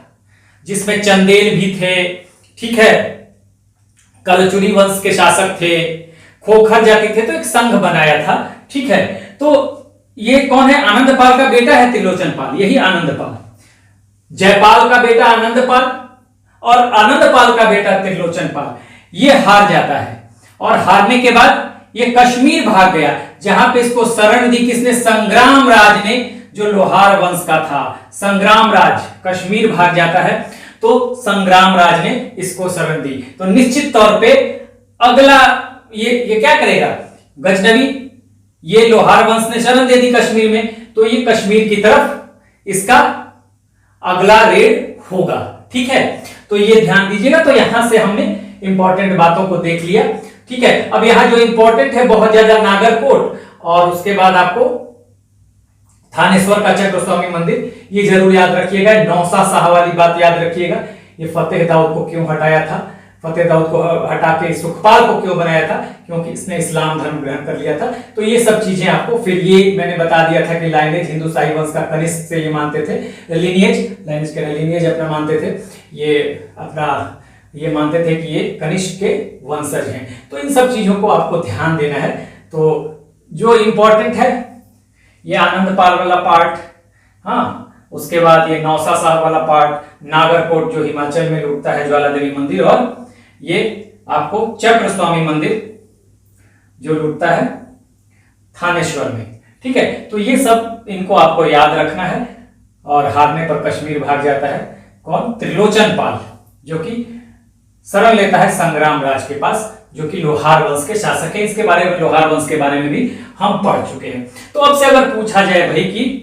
जिसमें चंदेल भी थे, ठीक है, कलचुरी वंश के शासक थे, खोखर जाति थे, तो एक संघ बनाया था, ठीक है। तो ये कौन है, आनंदपाल का बेटा है त्रिलोचन पाल, यही आनंदपाल, जयपाल का बेटा आनंदपाल और आनंदपाल का बेटा त्रिलोचन पाल। ये हार जाता है और हारने के बाद ये कश्मीर भाग गया, जहां पे इसको शरण दी किसने, संग्राम राज ने, जो लोहार वंश का था। संग्राम राज कश्मीर भाग जाता है, तो संग्राम राज ने इसको शरण दी। तो निश्चित तौर पे अगला ये क्या करेगा, गजनवी, ये लोहार वंश ने शरण दे दी कश्मीर में, तो ये कश्मीर की तरफ इसका अगला रेड होगा, ठीक है। तो ये ध्यान दीजिएगा। तो यहां से हमने इंपॉर्टेंट बातों को देख लिया, ठीक है। अब यहां जो इंपॉर्टेंट है बहुत ज्यादा, नागरकोट, और उसके बाद आपको थानेश्वर का चक्रस्वामी मंदिर, ये जरूर याद रखिएगा। नौसा शाह वाली बात याद रखिएगा, ये फतेह दाऊद को क्यों हटाया था, फतेह दाऊद को हटा के सुखपाल को क्यों बनाया था, क्योंकि इसने इस्लाम धर्म ग्रहण कर लिया था। तो ये सब चीजें आपको, फिर ये मैंने बता दिया था कि लाइनेज हिंदू शाही वंश का कनिष्क से ये मानते थे, लिनिएज अपना मानते थे, ये अपना ये मानते थे कि ये कनिष्क के वंशज हैं। तो इन सब चीजों को आपको ध्यान देना है। तो जो इंपॉर्टेंट है ये आनंदपाल वाला पार्ट, हाँ, उसके बाद ये नौसा साहब वाला पार्ट, नागरकोट जो हिमाचल में लुटता है ज्वाला देवी मंदिर, और ये आपको चक्र स्वामी मंदिर जो लुटता है थानेश्वर में। ठीक है, तो ये सब इनको आपको याद रखना है। और हारने पर कश्मीर भाग जाता है कौन? त्रिलोचन पाल, जो कि शरण लेता है संग्राम राज के पास, जो कि लोहार वंश के शासक है। इसके बारे में, लोहार वंश के बारे में भी हम पढ़ चुके हैं। तो अब से अगर पूछा जाए भाई कि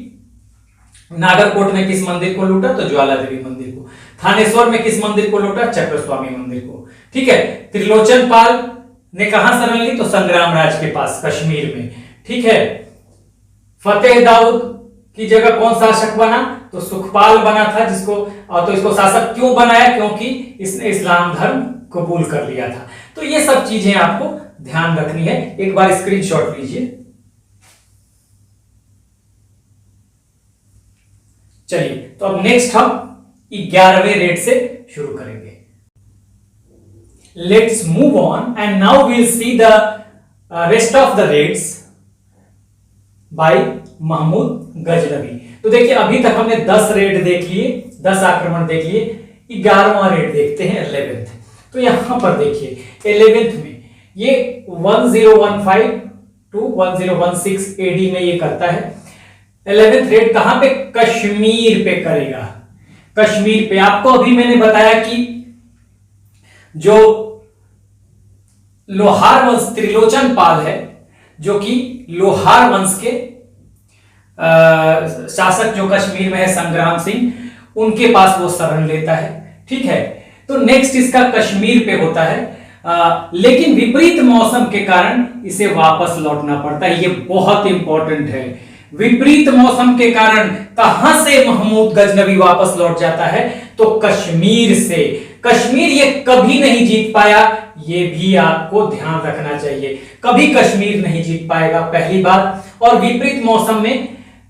नागरकोट में किस मंदिर को लूटा, तो ज्वाला देवी मंदिर को। थानेश्वर में किस मंदिर को लूटा? चक्र स्वामी मंदिर को। ठीक है, त्रिलोचन पाल ने कहां शरण ली? तो संग्राम राज के पास, कश्मीर में। ठीक है, फतेह दाऊद की जगह कौन शासक बना? तो सुखपाल बना था, जिसको, तो इसको शासक क्यों बनाया? क्योंकि इसने इस्लाम धर्म कबूल कर लिया था। तो ये सब चीजें आपको ध्यान रखनी है। एक बार स्क्रीनशॉट लीजिए। चलिए, तो अब नेक्स्ट हम 11वें रेड से शुरू करेंगे। Let's move on and now we'll see the rest of the raids by Mahmud Ghaznavi. तो देखिए, अभी तक हमने 10 रेड देख लिए, 10 आक्रमण देख लिए। 11वां रेड देखते हैं, 11th। तो यहां पर देखिए 11th में ये 1015 टू 1016 एडी में ये करता है। 11th रेड कहां पे? कश्मीर पे करेगा। कश्मीर पे आपको अभी मैंने बताया कि जो लोहार वंश त्रिलोचन पाल है, जो कि लोहार वंश के शासक जो कश्मीर में है संग्राम सिंह, उनके पास वो शरण लेता है। ठीक है, तो नेक्स्ट इसका कश्मीर पे होता है, लेकिन विपरीत मौसम के कारण इसे वापस लौटना पड़ता है। ये बहुत इंपॉर्टेंट है। विपरीत मौसम के कारण कहां से महमूद गजनवी वापस लौट जाता है? तो कश्मीर से। कश्मीर ये कभी नहीं जीत पाया, ये भी आपको ध्यान रखना चाहिए। कभी कश्मीर नहीं जीत पाएगा, पहली बात। और विपरीत मौसम में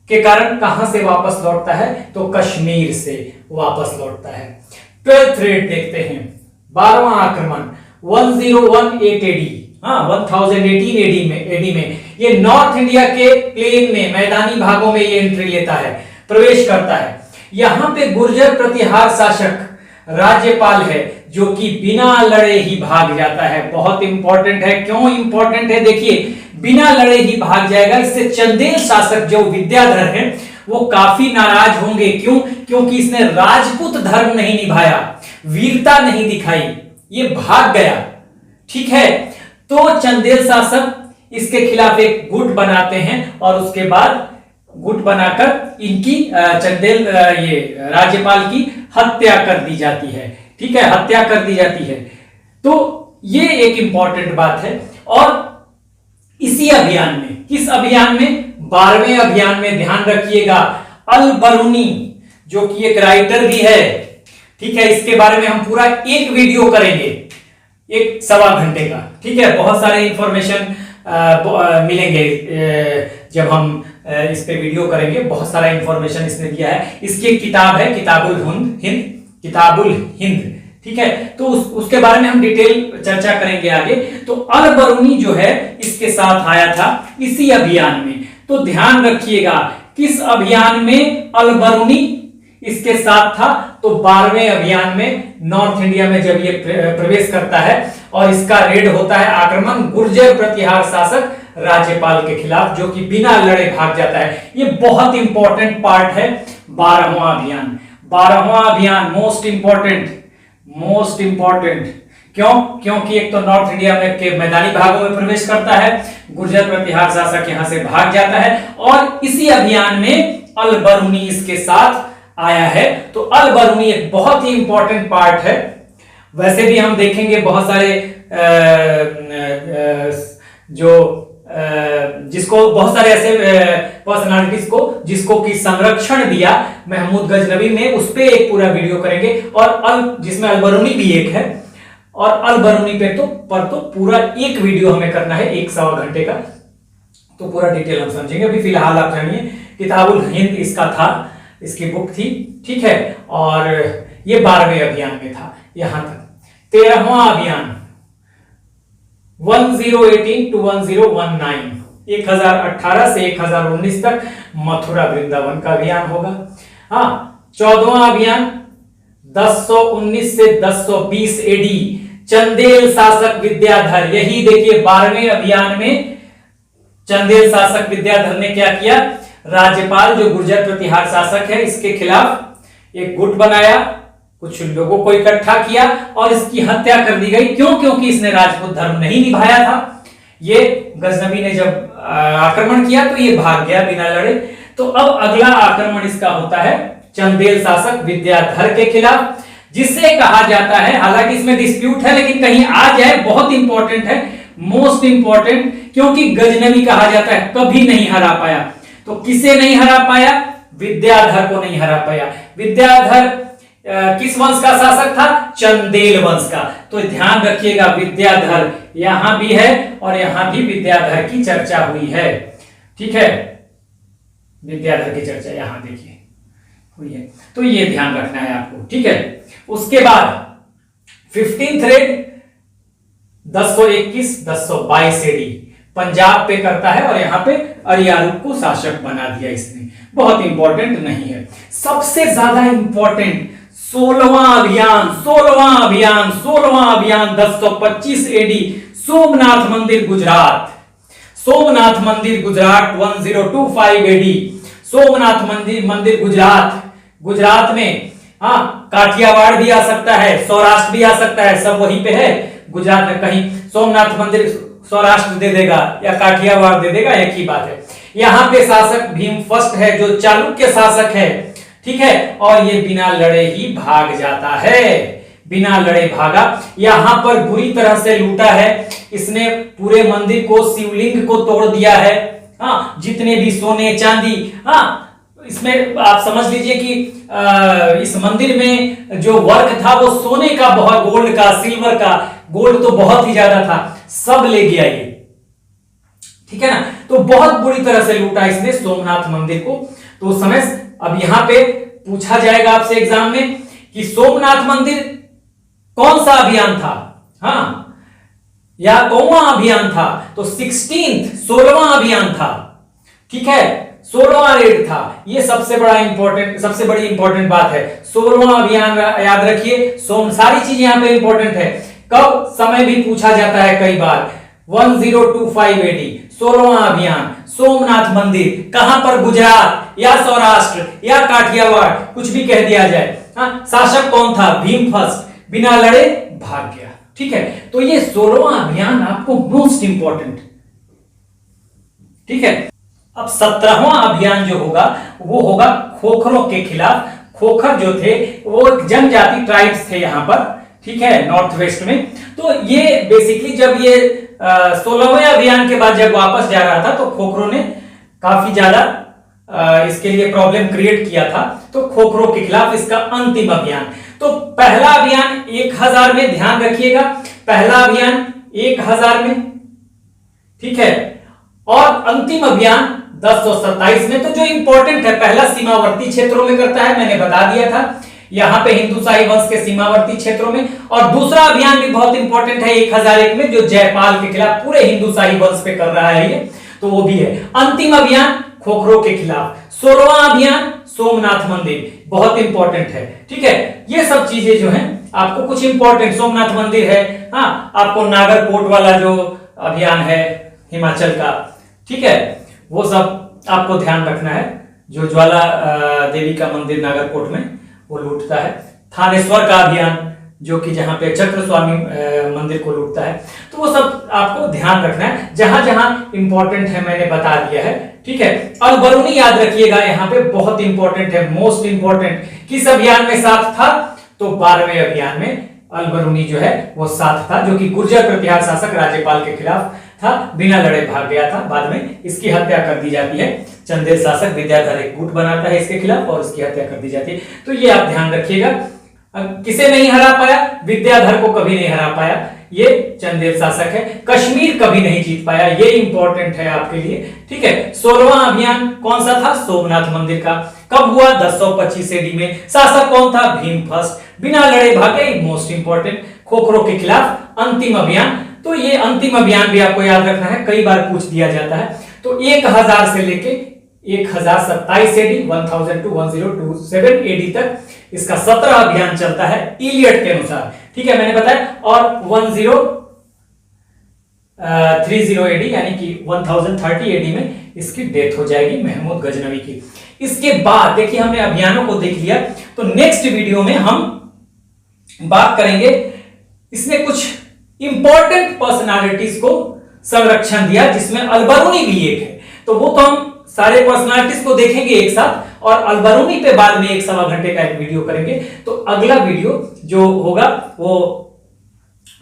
के कारण कहां से वापस लौटता है? तो कश्मीर से वापस लौटता है। 12th रेड देखते हैं, 12वां आक्रमण 1018 एडी, हाँ 1018 एडी में ये नॉर्थ इंडिया के प्लेन में, मैदानी भागों में ये एंट्री लेता है, प्रवेश करता है। यहां पे गुर्जर प्रतिहार शासक राज्यपाल है, जो कि बिना लड़े ही भाग जाता है। बहुत इंपॉर्टेंट है। क्यों इंपॉर्टेंट है? देखिए, बिना लड़े ही भाग जाएगा। इससे चंदेल शासक जो विद्याधर है वो काफी नाराज होंगे। क्यों? क्योंकि इसने राजपूत धर्म नहीं निभाया, वीरता नहीं दिखाई, ये भाग गया। ठीक है, तो चंदेल शासक इसके खिलाफ एक गुट बनाते हैं और उसके बाद गुट बनाकर इनकी चंदेल ये राज्यपाल की हत्या कर दी जाती है। ठीक है, हत्या कर दी जाती है। तो ये एक इंपॉर्टेंट बात है। और इसी अभियान में, किस अभियान में? 12वें अभियान में, ध्यान रखिएगा, अल बरूनी जो कि एक राइटर भी है। ठीक है, इसके बारे में हम पूरा एक वीडियो करेंगे, 1-1.25 घंटे का। ठीक है, बहुत सारे इंफॉर्मेशन मिलेंगे जब हम इस पे वीडियो करेंगे। बहुत सारा इंफॉर्मेशन इसने दिया है। इसकी एक किताब है, किताबुल हिंद। ठीक है, तो उसके बारे में हम डिटेल चर्चा करेंगे आगे। तो अल बरूनी जो है इसके साथ आया था इसी अभियान में। तो ध्यान रखिएगा, किस अभियान में अल बरूनी इसके साथ था? तो 12वें अभियान में नॉर्थ इंडिया में जब ये प्रवेश करता है और इसका रेड होता है, आक्रमण गुर्जर प्रतिहार शासक राज्यपाल के खिलाफ, जो कि बिना लड़े भाग जाता है। ये बहुत इंपॉर्टेंट पार्ट है 12वां अभियान। 12वां अभियान मोस्ट इंपॉर्टेंट क्यों? क्योंकि एक तो नॉर्थ इंडिया में के मैदानी भागों में प्रवेश करता है, गुर्जर प्रतिहार शासक यहां से भाग जाता है, और इसी अभियान में अल बरूनी इसके साथ आया है। तो अल बरूनी एक बहुत ही इंपॉर्टेंट पार्ट है। वैसे भी हम देखेंगे बहुत सारे जिसको बहुत सारे ऐसे पर्सनालिटीज को जिसको कि संरक्षण दिया महमूद गजनवी ने, उस पे एक पूरा वीडियो करेंगे। और जिसमें अल बरूनी भी एक है, और अल बरूनी पे तो पूरा एक वीडियो हमें करना है 1-1.25 घंटे का। तो पूरा डिटेल हम समझेंगे। अभी फिलहाल आप जानिए, किताबुल हिंद इसका था, इसकी बुक थी। ठीक है, और ये 12वें अभियान में था यहां तक। 13वां अभियान 1018 to 1019, 1018 से 1019 तक मथुरा वृंदावन का अभियान होगा। हाँ, 14वां अभियान 1019 से 1020 एडी चंदेल शासक विद्याधर। यही देखिए 12वें अभियान में चंदेल शासक विद्याधर ने क्या किया, राज्यपाल जो गुर्जर प्रतिहार शासक है इसके खिलाफ एक गुट बनाया, कुछ लोगों को इकट्ठा किया और इसकी हत्या कर दी गई। क्यों? क्योंकि इसने राजपूत धर्म नहीं निभाया था। ये गजनवी ने जब आक्रमण किया तो ये भाग गया बिना लड़े। तो अब अगला आक्रमण इसका होता है चंदेल शासक विद्याधर के खिलाफ, जिसे कहा जाता है, हालांकि इसमें डिस्प्यूट है लेकिन कहीं आ जाए, बहुत इंपॉर्टेंट है, मोस्ट इंपॉर्टेंट, क्योंकि गजनवी कहा जाता है कभी नहीं हरा पाया। तो किसे नहीं हरा पाया? विद्याधर को नहीं हरा पाया। विद्याधर किस वंश का शासक था? चंदेल वंश का। तो ध्यान रखिएगा, विद्याधर यहां भी है और यहां भी विद्याधर की चर्चा हुई है। ठीक है, विद्याधर की चर्चा यहां देखिए हुई है, तो ये ध्यान रखना है आपको। ठीक है, उसके बाद 15th रेड 1021 1022 एडी पंजाब पे करता है और यहां पे अरियालू को शासक बना दिया इसने। बहुत इंपॉर्टेंट नहीं है। सबसे ज्यादा इंपॉर्टेंट 16वां अभियान 1025 एडी सोमनाथ मंदिर गुजरात। सोमनाथ मंदिर गुजरात 1025 एडी सोमनाथ मंदिर गुजरात में, हाँ, काठियावाड़ भी आ सकता है, सौराष्ट्र भी आ सकता है, सब वहीं पे है गुजरात में। कहीं सोमनाथ मंदिर सौराष्ट्र दे देगा या काठियावाड़ दे देगा, एक ही बात है। यहां पे शासक भीम फर्स्ट है जो चालुक्य शासक है। ठीक है, और ये बिना लड़े ही भाग जाता है, बिना लड़े भागा। यहां पर बुरी तरह से लूटा है इसने, पूरे मंदिर को, शिवलिंग को तोड़ दिया है। हाँ, जितने भी सोने चांदी, हाँ, इसमें आप समझ लीजिए कि इस मंदिर में जो वर्क था वो सोने का, बहुत गोल्ड का, सिल्वर का, गोल्ड तो बहुत ही ज्यादा था, सब ले गया ये। ठीक है ना, तो बहुत बुरी तरह से लूटा इसने सोमनाथ मंदिर को। तो उस समय, अब यहां पे पूछा जाएगा आपसे एग्जाम में कि सोमनाथ मंदिर कौन सा अभियान था, हाँ, या कौन अभियान था? तो 16वां अभियान था। ठीक है, 16वां रेड था। ये सबसे बड़ी इंपॉर्टेंट बात है। 16वां अभियान याद रखिए, सारी चीज यहां पे इंपॉर्टेंट है। कब? समय भी पूछा जाता है कई बार। 1025 एडी 16वां अभियान, सोमनाथ मंदिर, कहां पर? गुजरात या सौराष्ट्र या काठियावाड़, कुछ भी कह दिया जाए। हाँ, शासक कौन था? भीम फर्स्ट, बिना लड़े भाग गया। ठीक है, तो ये 16वां अभियान आपको मोस्ट इंपॉर्टेंट। ठीक है, अब 17वां अभियान जो होगा वो होगा खोखरों के खिलाफ। खोखर जो थे वो जनजाति ट्राइब्स थे यहां पर, ठीक है, नॉर्थ वेस्ट में। तो ये बेसिकली जब ये 16वें अभियान के बाद जब वापस जा रहा था तो खोखरों ने काफी ज्यादा इसके लिए प्रॉब्लम क्रिएट किया था। तो खोखरों के खिलाफ इसका अंतिम अभियान। तो पहला अभियान 1000 में, ध्यान रखिएगा, पहला अभियान 1000 में, ठीक है, और अंतिम अभियान 1027 में। तो जो इंपॉर्टेंट है, पहला सीमावर्ती क्षेत्रों में करता है, मैंने बता दिया था, यहां पे हिंदू शाही वंश के सीमावर्ती क्षेत्रों में। और दूसरा अभियान भी बहुत इंपॉर्टेंट है 1001 में, जो जयपाल के खिलाफ पूरे हिंदू शाही वंश पे कर रहा है ये, तो वो भी है। अंतिम अभियान खोखरों के खिलाफ। 16वां अभियान सोमनाथ मंदिर, बहुत इंपॉर्टेंट है। ठीक है, ये सब चीजें जो हैं आपको कुछ इंपॉर्टेंट, सोमनाथ मंदिर है, हाँ, आपको नागरकोट वाला जो अभियान है हिमाचल का, ठीक है, वो सब आपको ध्यान रखना है। जो ज्वाला देवी का मंदिर नागरकोट में वो लूटता है। थानेश्वर का अभियान जो कि जहां पे चक्र स्वामी मंदिर को लूटता है। तो वो सब आपको ध्यान रखना है, जहां जहां इंपॉर्टेंट है मैंने बता दिया है। ठीक है, अलबरूनी याद रखिएगा, यहाँ पे बहुत इंपॉर्टेंट है, मोस्ट इंपॉर्टेंट। किस अभियान में साथ था? तो 12वें अभियान में अलबरूनी जो है वो साथ था, जो कि गुर्जर प्रतिहार शासक राज्यपाल के खिलाफ था, बिना लड़े भाग गया था। बाद में इसकी हत्या कर दी जाती है, चंदेल शासक विद्याधर एक गुट बनाता है इसके खिलाफ और इसकी हत्या कर दी जाती है। तो ये आप ध्यान रखिएगा। किसे नहीं हरा पाया? विद्याधर को कभी नहीं हरा पाया, ये चंदेल शासक है। कश्मीर कभी नहीं जीत पाया, ये इंपॉर्टेंट है आपके लिए। ठीक है, 16वां अभियान कौन सा था? सोमनाथ मंदिर का। कब हुआ? 1025 एडी में। शासक कौन था? भीम फर्स्ट, बिना लड़े भागे, मोस्ट इंपॉर्टेंट। खोखरों के खिलाफ अंतिम अभियान। तो ये अंतिम अभियान भी आपको याद रखना है, कई बार पूछ दिया जाता है। तो 1000 से लेके 1027 एडी 1000 टू 1027 एडी तक इसका 17 अभियान चलता है इलियट के अनुसार। ठीक है, मैंने बताया। और 1030 एडी यानी कि 1030 एडी में इसकी डेथ हो जाएगी महमूद गजनवी की। इसके बाद देखिए हमने अभियानों को देख लिया, तो नेक्स्ट वीडियो में हम बात करेंगे, इसने कुछ इंपॉर्टेंट पर्सनालिटीज को संरक्षण दिया जिसमें अलबरूनी भी एक है। तो वो तो हम सारे पर्सनालिटीज को देखेंगे एक साथ, और अलबरूनी पे बाद में 1-1.25 घंटे का एक वीडियो करेंगे। तो अगला वीडियो जो होगा वो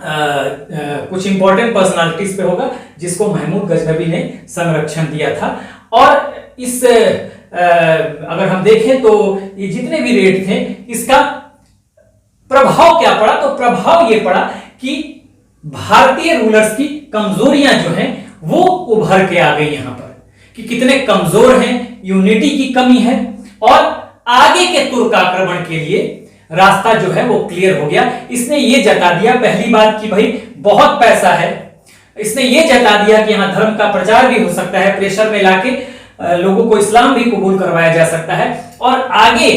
कुछ इंपॉर्टेंट पर्सनालिटीज पे होगा जिसको महमूद गजनवी ने संरक्षण दिया था। और इस अगर हम देखें तो ये जितने भी रेड थे इसका प्रभाव क्या पड़ा, तो प्रभाव ये पड़ा कि भारतीय रूलर्स की कमजोरियां जो हैं वो उभर के आ गई यहां पर, कि कितने कमजोर हैं, यूनिटी की कमी है, और आगे के तुर्क आक्रमण के लिए रास्ता जो है वो क्लियर हो गया। इसने ये जता दिया पहली बात कि भाई बहुत पैसा है, इसने ये जता दिया कि यहां धर्म का प्रचार भी हो सकता है, प्रेशर में लाके लोगों को इस्लाम भी कबूल करवाया जा सकता है। और आगे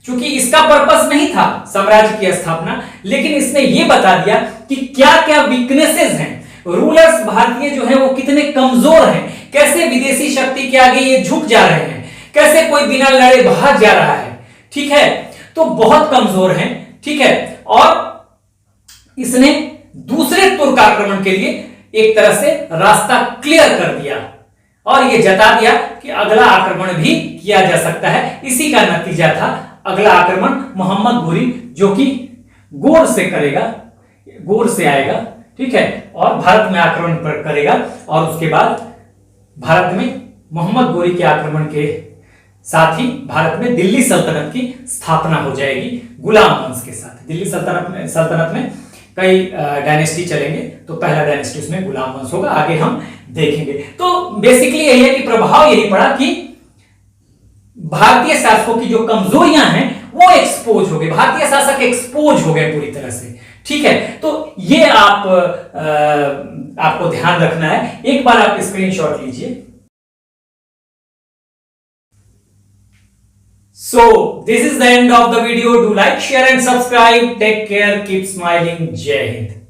चूंकि इसका पर्पस नहीं था साम्राज्य की स्थापना, लेकिन इसने ये बता दिया कि क्या क्या वीकनेसेस हैं, रूलर्स भारतीय जो है वो कितने कमजोर हैं, कैसे विदेशी शक्ति के आगे ये झुक जा रहे हैं, कैसे कोई बिना लड़े भाग जा रहा है। ठीक है, तो बहुत कमजोर हैं। ठीक है, और इसने दूसरे तुर्क आक्रमण के लिए एक तरह से रास्ता क्लियर कर दिया और यह जता दिया कि अगला आक्रमण भी किया जा सकता है। इसी का नतीजा था अगला आक्रमण मोहम्मद घोरी, जो कि गोर से करेगा, गोर से आएगा। ठीक है, और भारत में आक्रमण करेगा, और उसके बाद भारत में मोहम्मद घोरी के आक्रमण के साथ ही भारत में दिल्ली सल्तनत की स्थापना हो जाएगी गुलाम वंश के साथ। दिल्ली सल्तनत में कई डायनेस्टी चलेंगे, तो पहला डायनेस्टी उसमें गुलाम वंश होगा, आगे हम देखेंगे। तो बेसिकली यही है कि प्रभाव यही पड़ा कि भारतीय शासकों की जो कमजोरियां हैं वो एक्सपोज हो गए, भारतीय शासक एक्सपोज हो गए पूरी तरह से। ठीक है, तो ये आपको ध्यान रखना है। एक बार आप स्क्रीनशॉट लीजिए। So this is the end of the video. Do like, share and subscribe. Take care. Keep smiling. Jai Hind.